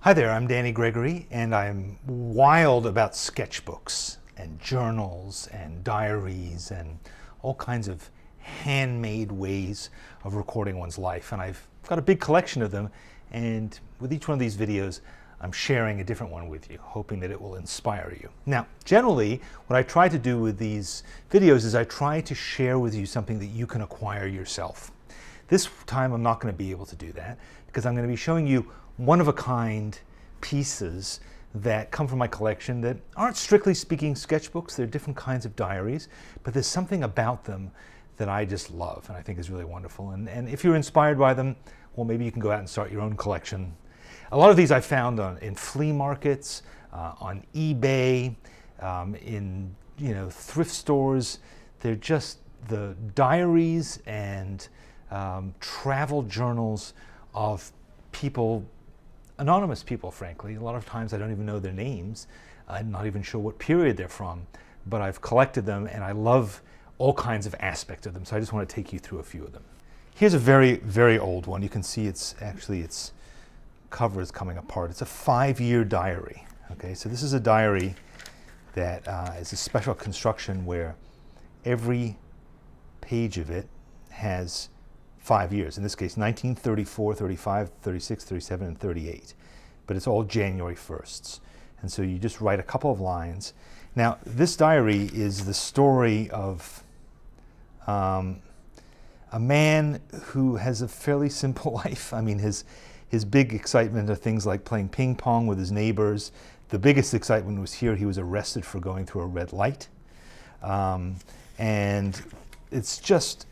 Hi there, I'm Danny Gregory, and I'm wild about sketchbooks and journals and diaries and all kinds of handmade ways of recording one's life. And I've got a big collection of them, and with each one of these videos, I'm sharing a different one with you, hoping that it will inspire you. Now, generally, what I try to do with these videos is I try to share with you something that you can acquire yourself. This time I'm not going to be able to do that because I'm going to be showing you one-of-a-kind pieces that come from my collection that aren't strictly speaking sketchbooks. They're different kinds of diaries, but there's something about them that I just love and I think is really wonderful. And if you're inspired by them, well, maybe you can go out and start your own collection. A lot of these I found in flea markets, on eBay, in thrift stores. They're just the diaries and travel journals of people, anonymous people, frankly. A lot of times I don't even know their names. I'm not even sure what period they're from, but I've collected them and I love all kinds of aspects of them. So I just want to take you through a few of them. Here's a very, very old one. You can see its cover is coming apart. It's a 5-year diary. Okay, so this is a diary that is a special construction where every page of it has 5 years, in this case 1934, 35, 36, 37, and 38. But it's all January 1st. And so you just write a couple of lines. Now, this diary is the story of a man who has a fairly simple life. I mean, his big excitement are things like playing ping pong with his neighbors. The biggest excitement was here. He was arrested for going through a red light. And it's just,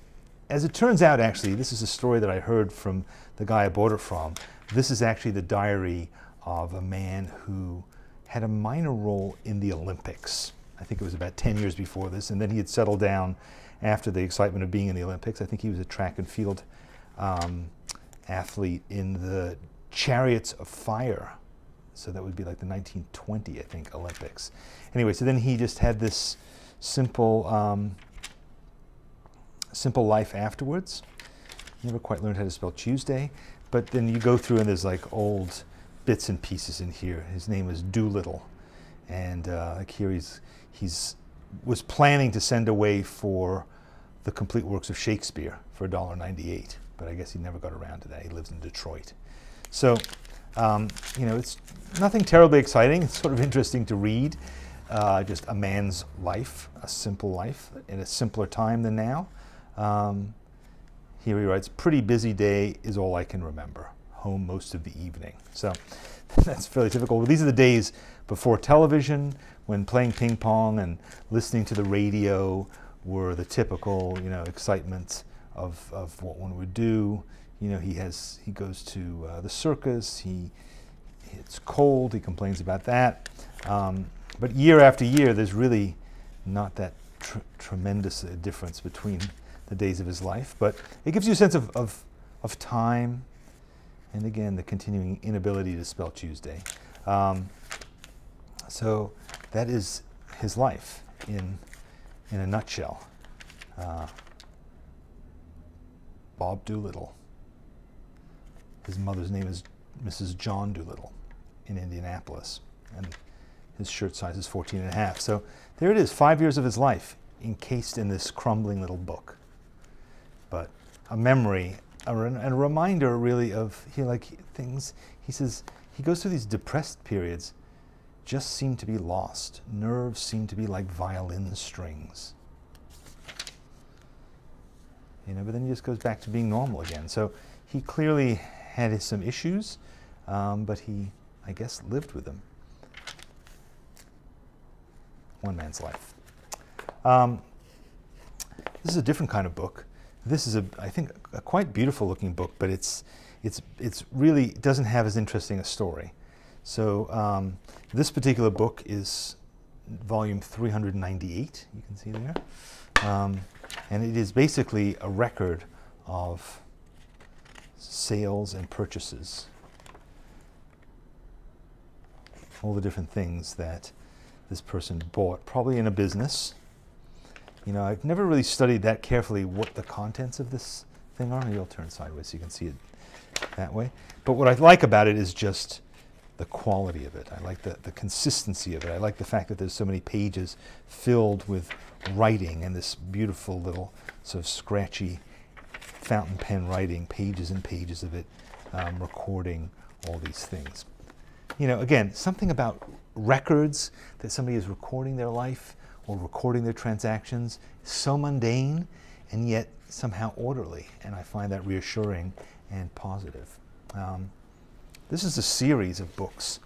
as it turns out, actually, this is a story that I heard from the guy I bought it from. This is actually the diary of a man who had a minor role in the Olympics. I think it was about 10 years before this, and then he had settled down after the excitement of being in the Olympics. I think he was a track and field athlete in the Chariots of Fire. So that would be like the 1920, I think, Olympics. Anyway, so then he just had this simple life afterwards. Never quite learned how to spell Tuesday, but then you go through and there's like old bits and pieces in here. His name is Doolittle, and like here he's was planning to send away for the complete works of Shakespeare for $1.98, but I guess he never got around to that. He lives in Detroit. So it's nothing terribly exciting. It's sort of interesting to read. Just a man's life, a simple life in a simpler time than now. Here he writes, "Pretty busy day is all I can remember. Home most of the evening." So that's fairly typical. These are the days before television, when playing ping pong and listening to the radio were the typical, excitement of what one would do. He goes to the circus. It's cold. He complains about that. But year after year, there's really not that tremendous difference between the days of his life. But it gives you a sense of time, and again, the continuing inability to spell Tuesday. So that is his life in a nutshell. Bob Doolittle. His mother's name is Mrs. John Doolittle in Indianapolis, and his shirt size is 14.5. So there it is, 5 years of his life encased in this crumbling little book. But a memory and a reminder, really, of things. He says he goes through these depressed periods, just seem to be lost. Nerves seem to be like violin strings. But then he just goes back to being normal again. So he clearly had some issues, but he, I guess, lived with them. One man's life. This is a different kind of book. This is I think a quite beautiful looking book, but it's really doesn't have as interesting a story. So this particular book is volume 398. You can see there, and it is basically a record of sales and purchases, all the different things that this person bought, probably in a business. I've never really studied that carefully what the contents of this thing are. Maybe I'll turn sideways so you can see it that way. But what I like about it is just the quality of it. I like the consistency of it. I like the fact that there's so many pages filled with writing and this beautiful little sort of scratchy fountain pen writing, pages and pages of it, recording all these things. You know, again, something about records, that somebody is recording their life or recording their transactions, so mundane and yet somehow orderly, and I find that reassuring and positive. This is a series of books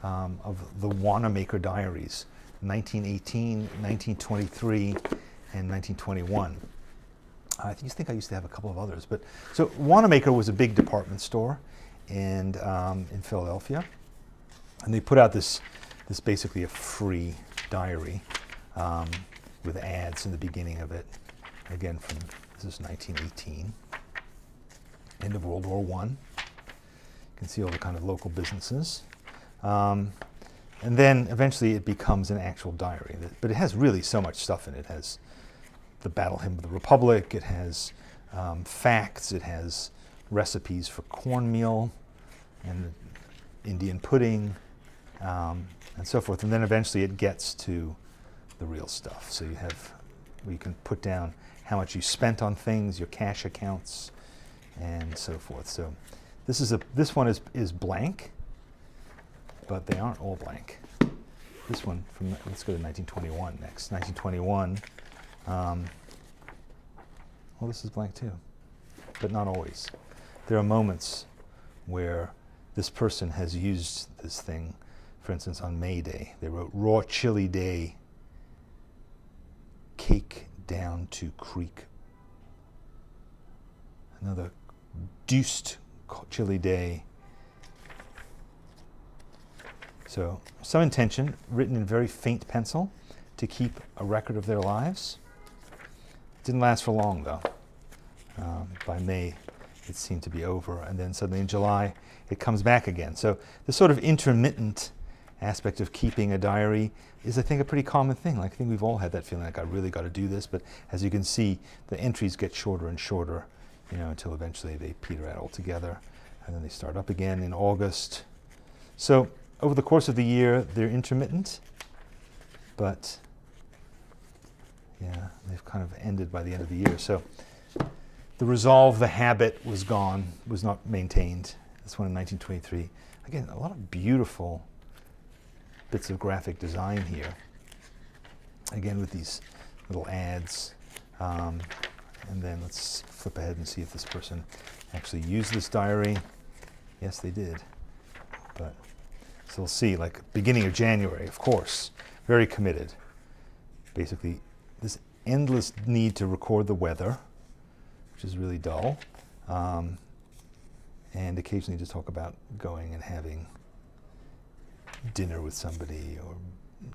of the Wanamaker diaries, 1918, 1923, and 1921. I think I used to have a couple of others, but so Wanamaker was a big department store in Philadelphia, and they put out this basically a free diary with ads in the beginning of it. Again, this is 1918, end of World War I. You can see all the kind of local businesses. And then eventually it becomes an actual diary. But it has really so much stuff in it. It has the Battle Hymn of the Republic, it has facts, it has recipes for cornmeal and Indian pudding, and so forth. And then eventually it gets to the real stuff. So you can put down how much you spent on things, your cash accounts, and so forth. So this one is blank, but they aren't all blank. This one let's go to 1921 next. 1921. Well, this is blank too, but not always. There are moments where this person has used this thing. For instance, on May Day, they wrote "Raw chilly day, cake down to creek." Another deuced chilly day. So some intention, written in very faint pencil to keep a record of their lives. Didn't last for long though. By May it seemed to be over, and then suddenly in July it comes back again. So this sort of intermittent aspect of keeping a diary is, I think, a pretty common thing. Like, I think we've all had that feeling like, I really got to do this, but as you can see, the entries get shorter and shorter, you know, until eventually they peter out altogether, and then they start up again in August. So over the course of the year, they're intermittent, but yeah, they've kind of ended by the end of the year. So the resolve, the habit was gone, was not maintained. This one in 1923. Again, a lot of beautiful bits of graphic design here. Again, with these little ads. And then let's flip ahead and see if this person actually used this diary. Yes, they did. But so we'll see, like beginning of January, of course, very committed. Basically, this endless need to record the weather, which is really dull, and occasionally just talk about going and having dinner with somebody or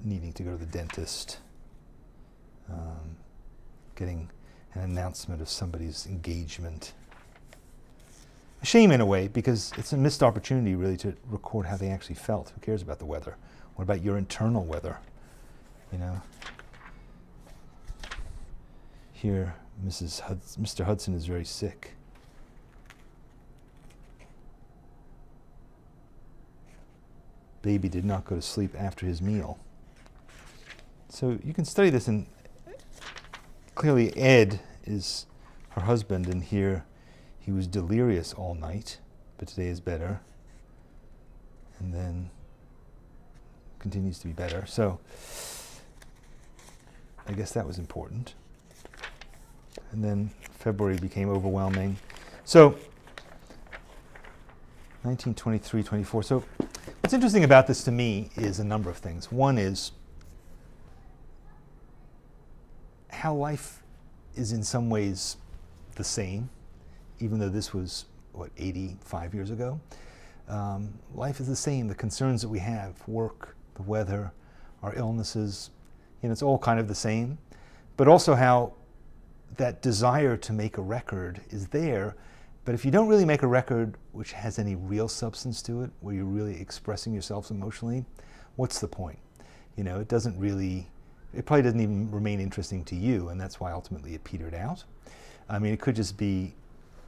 needing to go to the dentist, getting an announcement of somebody's engagement. A shame in a way, because it's a missed opportunity really to record how they actually felt. Who cares about the weather? What about your internal weather? You know? Here, Mr. Hudson is very sick. Baby did not go to sleep after his meal. So you can study this, and clearly Ed is her husband, and here he was delirious all night, but today is better, and then continues to be better. So I guess that was important. And then February became overwhelming. So 1923, 24. So what's interesting about this to me is a number of things. One is how life is in some ways the same, even though this was, what, 85 years ago. Life is the same. The concerns that we have, work, the weather, our illnesses, you know, it's all kind of the same. But also how that desire to make a record is there, but if you don't really make a record which has any real substance to it, where you're really expressing yourself emotionally, what's the point? You know, it probably doesn't even remain interesting to you, and that's why ultimately it petered out. I mean, it could just be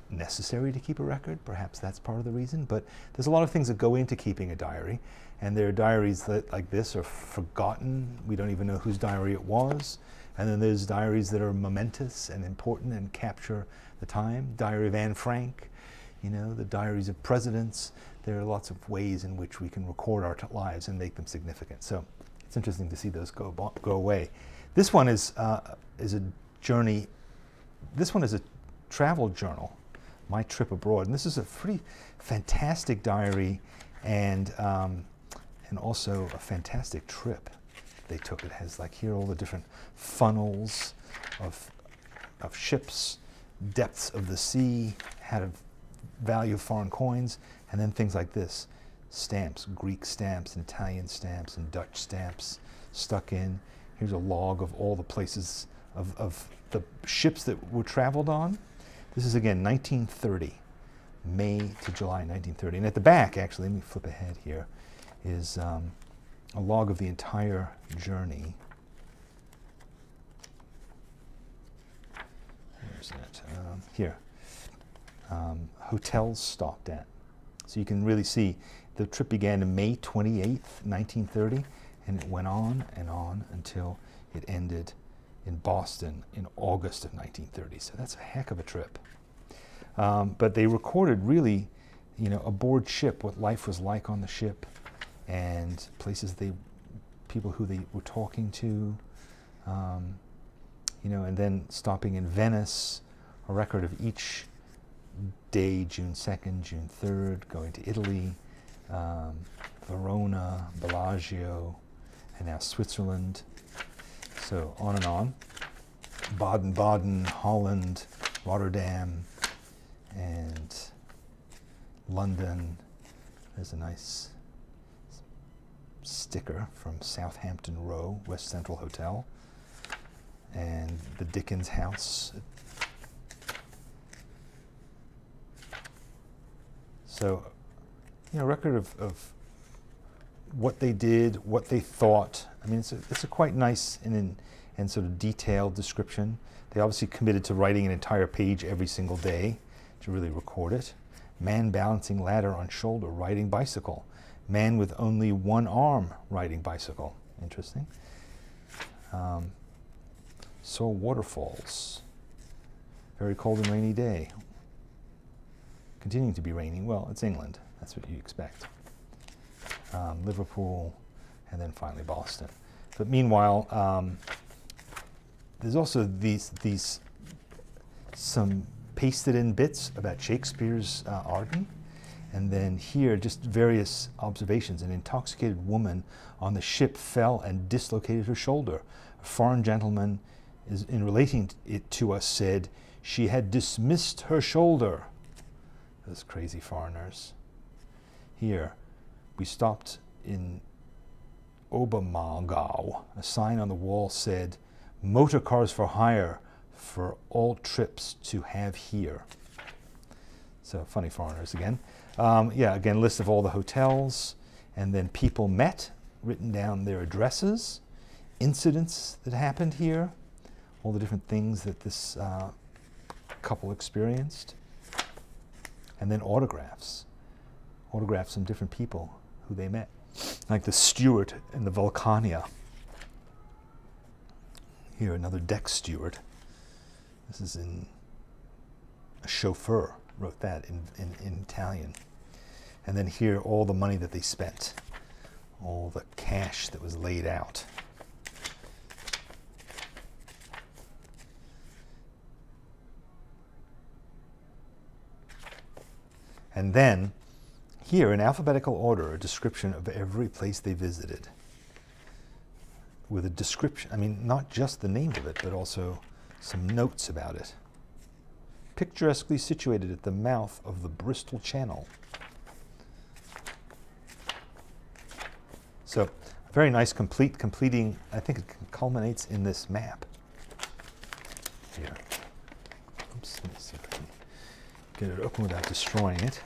necessary to keep a record. Perhaps that's part of the reason, but there's a lot of things that go into keeping a diary, and there are diaries that, like this, are forgotten. We don't even know whose diary it was. And then there's diaries that are momentous and important and capture the time. Diary of Anne Frank, you know, the diaries of presidents. There are lots of ways in which we can record our lives and make them significant. So it's interesting to see those go away. This one is a journey. This one is a travel journal, My Trip Abroad, and this is a pretty fantastic diary, and also a fantastic trip they took. It has, like, here, all the different funnels of ships, depths of the sea, how to value foreign coins, and then things like this: stamps, Greek stamps, and Italian stamps, and Dutch stamps stuck in. Here's a log of all the places of the ships that were traveled on. This is, again, 1930, May to July 1930. And at the back, actually, let me flip ahead here, is a log of the entire journey. Where's that? Here. Hotels stopped at. So you can really see the trip began on May 28th, 1930, and it went on until it ended in Boston in August of 1930. So that's a heck of a trip. But they recorded, really, you know, aboard ship, what life was like on the ship, and places people who they were talking to, you know, and then stopping in Venice, a record of each day, June 2nd, June 3rd, going to Italy, Verona, Bellagio, and now Switzerland. So on and on. Baden-Baden, Holland, Rotterdam, and London. There's a nice sticker from Southampton Row, West Central Hotel, and the Dickens house. So, you know, record of what they did, what they thought. I mean, it's a quite nice and sort of detailed description. They obviously committed to writing an entire page every single day to really record it. Man balancing ladder on shoulder, riding bicycle. Man with only one arm, riding bicycle. Interesting. Saw waterfalls. Very cold and rainy day. Continuing to be raining. Well, it's England. That's what you expect. Liverpool, and then finally Boston. But meanwhile, there's also some pasted in bits about Shakespeare's Arden, and then here just various observations. An intoxicated woman on the ship fell and dislocated her shoulder. A foreign gentleman, in relating it to us, said she had dismissed her shoulder. Those crazy foreigners. Here, we stopped in Obermargau. A sign on the wall said, "Motor cars for hire for all trips to have here." So funny foreigners again. Yeah, again, list of all the hotels, and then people met, written down their addresses, incidents that happened here, all the different things that this couple experienced, and then autographs from different people who they met, like the steward in the Vulcania. Here, another deck steward. This is in a chauffeur, wrote that in Italian. And then here, all the money that they spent, all the cash that was laid out. And then, here, in alphabetical order, a description of every place they visited. With a description, I mean, not just the name of it, but also some notes about it. Picturesquely situated at the mouth of the Bristol Channel. So, very nice, completing, I think it culminates in this map. Here. Oops, let me see if I can get it open without destroying it.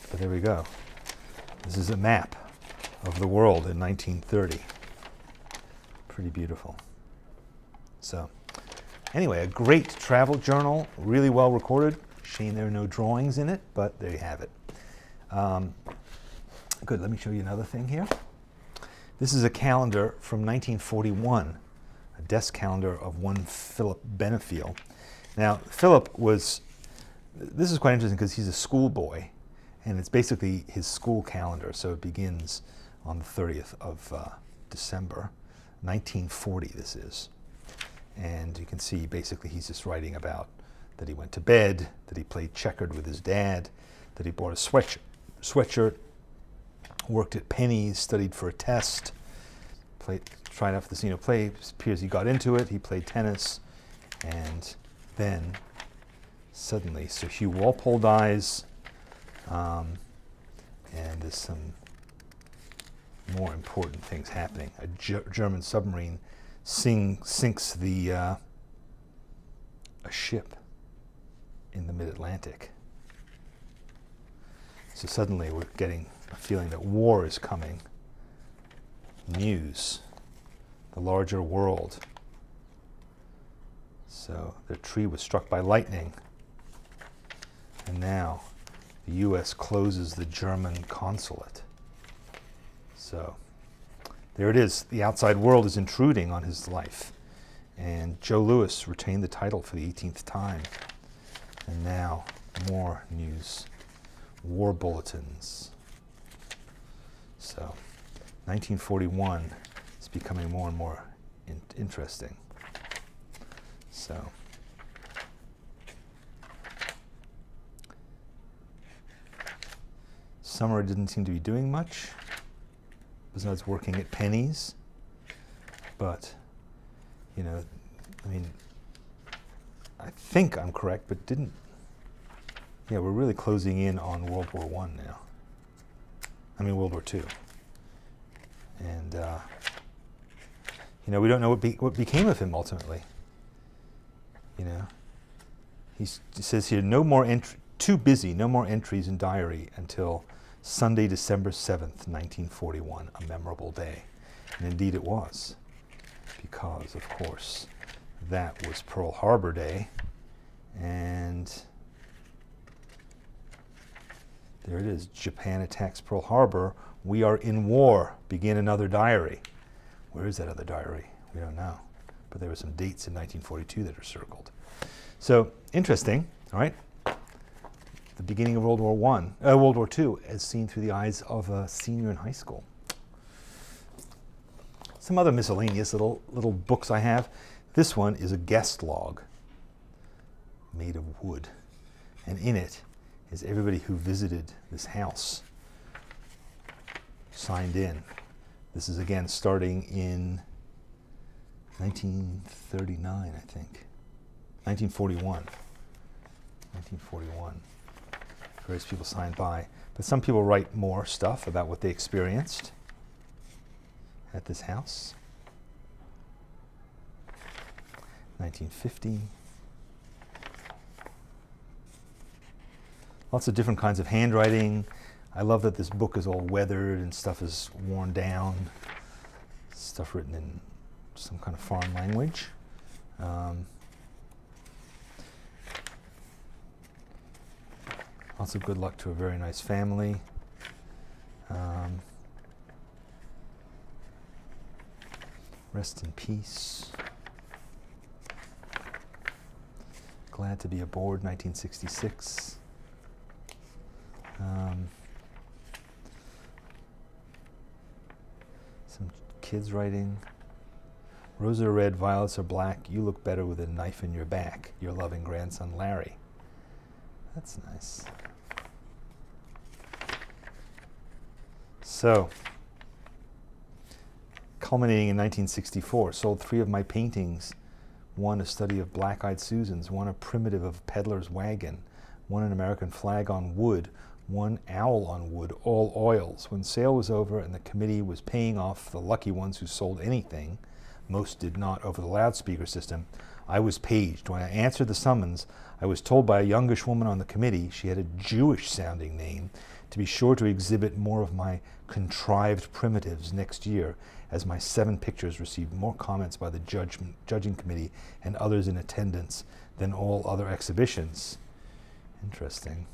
But there we go. This is a map of the world in 1930. Pretty beautiful. So Anyway, a great travel journal, really well recorded. Shame there are no drawings in it, but there you have it. Good, let me show you another thing here. This is a calendar from 1941, a desk calendar of one Philip Benefiel. Now, Philip was, this is quite interesting because he's a schoolboy, and it's basically his school calendar, so it begins on the 30th of December, 1940 this is. And you can see basically he's just writing about that he went to bed, that he played checkered with his dad, that he bought a sweatshirt, worked at Penny's, studied for a test, tried out for the senior play. It appears he got into it, he played tennis, and then suddenly Sir Hugh Walpole dies, and there's some more important things happening. A German submarine sinks a ship in the mid-Atlantic. So suddenly we're getting a feeling that war is coming. News, the larger world. So their tree was struck by lightning. And now the U.S. closes the German consulate. So there it is. The outside world is intruding on his life. And Joe Louis retained the title for the 18th time. And now more news. War bulletins. So 1941 is becoming more and more interesting. So summer didn't seem to be doing much besides working at Penny's, but you know, I mean, I think I'm correct, but yeah, we're really closing in on World War I now. I mean, World War II. And, you know, we don't know what became of him ultimately. You know, he says here, too busy, no more entries in diary until Sunday, December 7th, 1941, a memorable day. And indeed it was, because, of course, that was Pearl Harbor Day, and there it is, Japan attacks Pearl Harbor, we are in war, begin another diary. Where is that other diary? We don't know. But there were some dates in 1942 that are circled. So, interesting, all right? The beginning of World War II, as seen through the eyes of a senior in high school. Some other miscellaneous little books I have. This one is a guest log made of wood. And in it is everybody who visited this house signed in. This is again starting in 1939, I think. 1941. 1941. Various people signed by. But some people write more stuff about what they experienced at this house. 1950. Lots of different kinds of handwriting. I love that this book is all weathered and stuff is worn down. Stuff written in some kind of foreign language. Lots of good luck to a very nice family. Rest in peace. Glad to be aboard, 1966. Some kids writing. Roses are red, violets are black. You look better with a knife in your back. Your loving grandson, Larry. That's nice. So, culminating in 1964, sold 3 of my paintings. One a study of Black-Eyed Susans, one a primitive of Peddler's Wagon, one an American flag on wood, one owl on wood, all oils. When sale was over and the committee was paying off the lucky ones who sold anything, most did not over the loudspeaker system, I was paged. When I answered the summons, I was told by a youngish woman on the committee, she had a Jewish-sounding name, to be sure to exhibit more of my contrived primitives next year, as my 7 pictures received more comments by the judging committee and others in attendance than all other exhibitions. Interesting.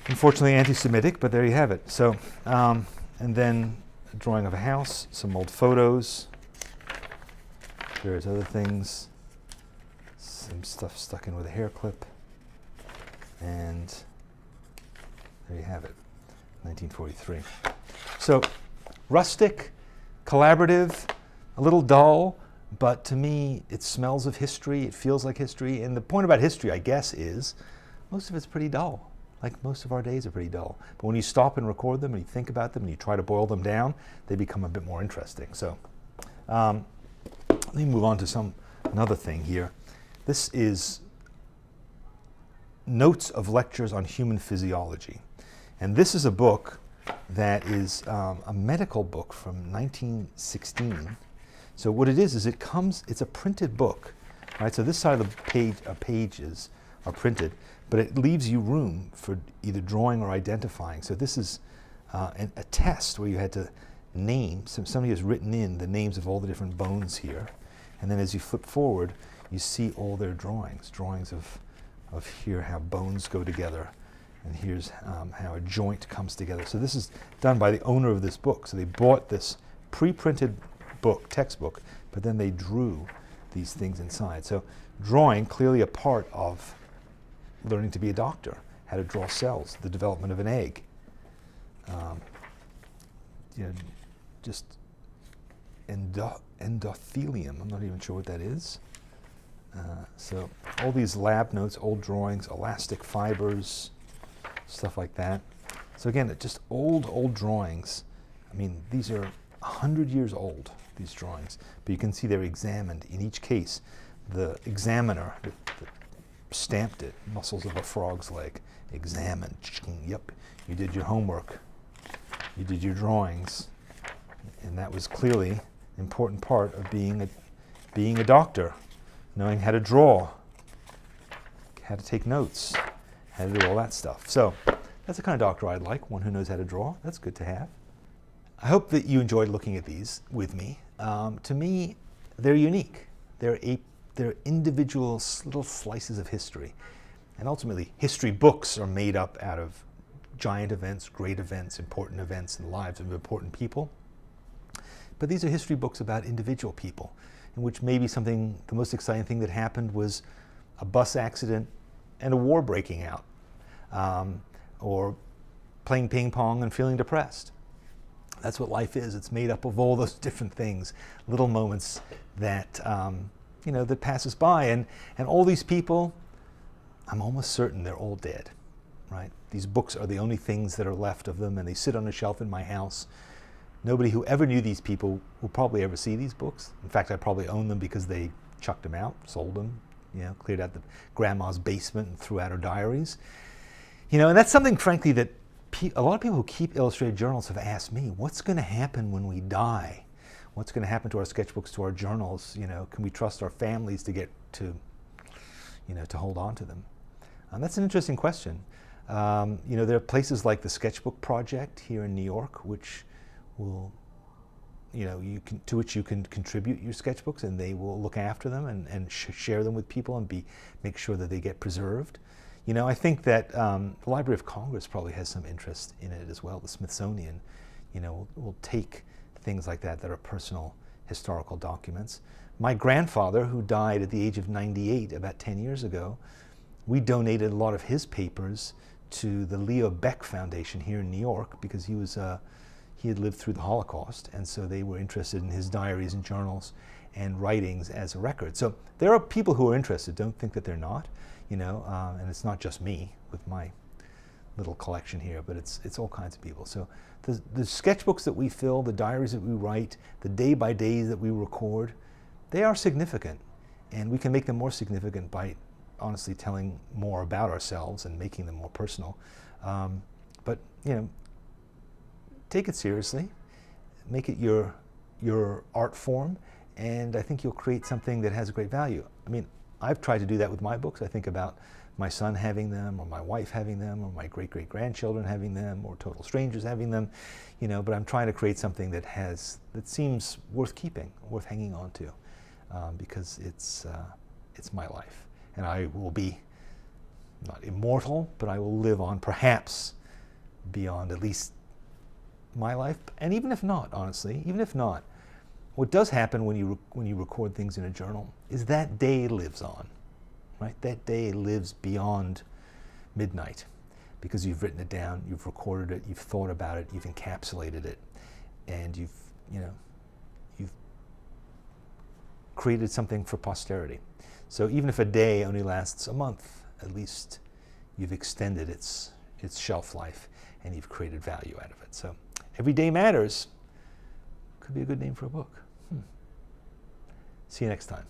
Unfortunately anti-Semitic, but there you have it. So, and then a drawing of a house, some old photos. There's other things, some stuff stuck in with a hair clip, and there you have it, 1943. So rustic, collaborative, a little dull, but to me it smells of history, it feels like history, and the point about history, I guess, is most of it's pretty dull. Like most of our days are pretty dull. But when you stop and record them and you think about them and you try to boil them down, they become a bit more interesting. So let me move on to another thing here. This is Notes of Lectures on Human Physiology. And this is a book that is a medical book from 1916. So what it is it's a printed book, right? So this side of the page, pages are printed, but it leaves you room for either drawing or identifying. So this is a test where you had to name, somebody has written in the names of all the different bones here. And then as you flip forward, you see all their drawings of here how bones go together. And here's how a joint comes together. So this is done by the owner of this book. So they bought this pre-printed book, textbook, but then they drew these things inside. So drawing, clearly a part of learning to be a doctor, how to draw cells, the development of an egg. Just endothelium, I'm not even sure what that is. So all these lab notes, old drawings, elastic fibers, stuff like that. So again, just old drawings. I mean, these are 100 years old, these drawings, but you can see they're examined. In each case, the examiner stamped it, muscles of a frog's leg, examined. Yep, you did your homework, you did your drawings, and that was clearly an important part of being a doctor, knowing how to draw, how to take notes, how to do all that stuff. So that's the kind of doctor I'd like, one who knows how to draw. That's good to have. I hope that you enjoyed looking at these with me. To me, they're unique. They're individual little slices of history. And ultimately, history books are made up out of giant events, great events, important events in the lives of important people. But these are history books about individual people, in which maybe the most exciting thing that happened was a bus accident and a war breaking out, or playing ping pong and feeling depressed. That's what life is. It's made up of all those different things, little moments that that passes by, and all these people, I'm almost certain they're all dead, right? These books are the only things that are left of them, and they sit on a shelf in my house. Nobody who ever knew these people will probably ever see these books. In fact, I probably own them because they chucked them out, sold them, cleared out the grandma's basement and threw out her diaries. And that's something, frankly, that a lot of people who keep illustrated journals have asked me, what's going to happen when we die? What's going to happen to our sketchbooks, to our journals? Can we trust our families to get to hold on to them? That's an interesting question. There are places like the Sketchbook Project here in New York, which will, to which you can contribute your sketchbooks, and they will look after them and share them with people and make sure that they get preserved. I think that the Library of Congress probably has some interest in it as well. The Smithsonian, will take things like that are personal historical documents. My grandfather, who died at the age of 98 about 10 years ago, we donated a lot of his papers to the Leo Baeck Foundation here in New York because he had lived through the Holocaust, and so they were interested in his diaries and journals and writings as a record. So there are people who are interested. Don't think that they're not, and it's not just me with my little collection here, but it's all kinds of people. So the sketchbooks that we fill, the diaries that we write, the day-by-days that we record, they are significant, and we can make them more significant by honestly telling more about ourselves and making them more personal. But take it seriously, make it your art form, and I think you'll create something that has great value. I mean, I've tried to do that with my books. I think about my son having them, or my wife having them, or my great-great-grandchildren having them, or total strangers having them, you know, but I'm trying to create something that seems worth keeping, worth hanging on to, because it's my life. And I will be not immortal, but I will live on perhaps beyond at least my life. And even if not, honestly, even if not, what does happen when you record things in a journal is that day lives on, right? That day lives beyond midnight because you've written it down, you've recorded it, you've thought about it, you've encapsulated it, and you've created something for posterity. So even if a day only lasts a month, at least you've extended its shelf life and you've created value out of it. So every day matters could be a good name for a book. See you next time.